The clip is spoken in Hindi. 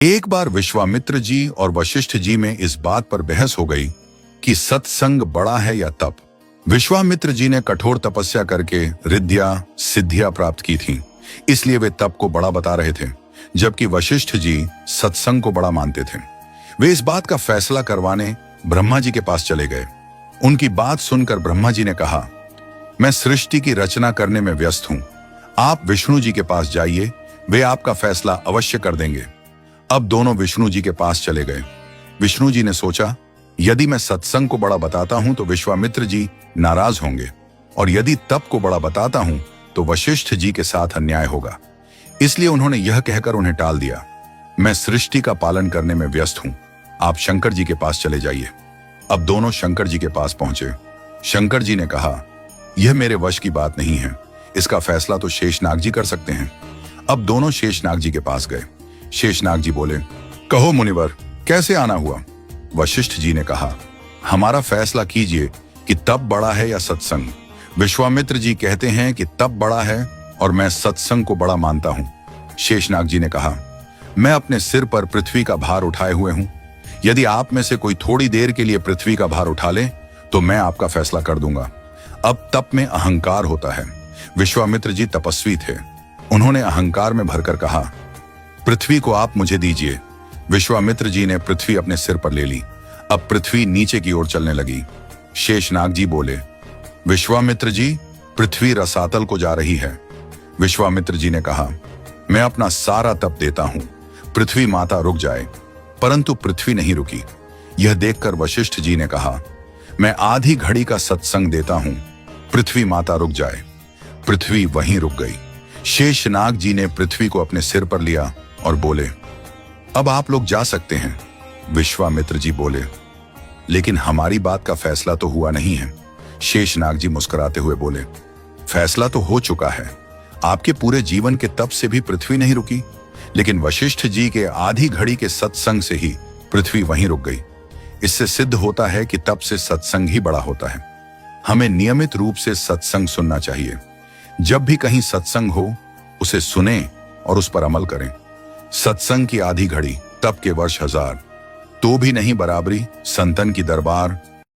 एक बार विश्वामित्र जी और वशिष्ठ जी में इस बात पर बहस हो गई कि सत्संग बड़ा है या तप। विश्वामित्र जी ने कठोर तपस्या करके रिद्धियां सिद्धियां प्राप्त की थीं, इसलिए वे तप को बड़ा बता रहे थे, जबकि वशिष्ठ जी सत्संग को बड़ा मानते थे। वे इस बात का फैसला करवाने ब्रह्मा जी के पास चले गए। उनकी बात सुनकर ब्रह्मा जी ने कहा, मैं सृष्टि की रचना करने में व्यस्त हूं, आप विष्णु जी के पास जाइए, वे आपका फैसला अवश्य कर देंगे। अब दोनों विष्णु जी के पास चले गए। विष्णु जी ने सोचा, यदि मैं सत्संग को बड़ा बताता हूं तो विश्वामित्र जी नाराज होंगे, और यदि तप को बड़ा बताता हूं तो वशिष्ठ जी के साथ अन्याय होगा। इसलिए उन्होंने यह कहकर उन्हें टाल दिया, मैं सृष्टि का पालन करने में व्यस्त हूं, आप शंकर जी के पास चले जाइए। अब दोनों शंकर जी के पास पहुंचे। शंकर जी ने कहा, यह मेरे वश की बात नहीं है, इसका फैसला तो शेषनाग जी कर सकते हैं। अब दोनों शेषनाग जी के पास गए। शेषनाग जी बोले, कहो मुनिवर, कैसे आना हुआ? वशिष्ठ जी ने कहा, हमारा फैसला कीजिए कि तप बड़ा है या सत्संग। विश्वामित्र जी कहते हैं कि तप बड़ा है और मैं सत्संग को बड़ा मानता हूं। शेषनाग जी ने कहा, मैं अपने सिर पर पृथ्वी का भार उठाए हुए हूं, यदि आप में से कोई थोड़ी देर के लिए पृथ्वी का भार उठा ले तो मैं आपका फैसला कर दूंगा। अब तप में अहंकार होता है। विश्वामित्र जी तपस्वी थे, उन्होंने अहंकार में भरकर कहा, पृथ्वी को आप मुझे दीजिए। विश्वामित्र जी ने पृथ्वी अपने सिर पर ले ली। अब पृथ्वी नीचे की ओर चलने लगी। शेषनाग जी बोले, विश्वामित्र जी, पृथ्वी रसातल को जा रही है। विश्वामित्र जी ने कहा, मैं अपना सारा तप देता हूं, पृथ्वी माता रुक जाए। परंतु पृथ्वी नहीं रुकी। यह देखकर वशिष्ठ जी ने कहा, मैं आधी घड़ी का सत्संग देता हूं, पृथ्वी माता रुक जाए। पृथ्वी वहीं रुक गई। शेषनाग जी ने पृथ्वी को अपने सिर पर लिया और बोले, अब आप लोग जा सकते हैं। विश्वामित्र जी बोले, लेकिन हमारी बात का फैसला तो हुआ नहीं है। शेषनाग जी मुस्कुराते हुए बोले, फैसला तो हो चुका है। आपके पूरे जीवन के तप से भी पृथ्वी नहीं रुकी, लेकिन वशिष्ठ जी के आधी घड़ी के सत्संग से ही पृथ्वी वहीं रुक गई। इससे सिद्ध होता है कि तप से सत्संग ही बड़ा होता है। हमें नियमित रूप से सत्संग सुनना चाहिए। जब भी कहीं सत्संग हो, उसे सुने और उस पर अमल करें। सत्संग की आधी घड़ी, तप के वर्ष 1000, तो भी नहीं बराबरी संतन की दरबार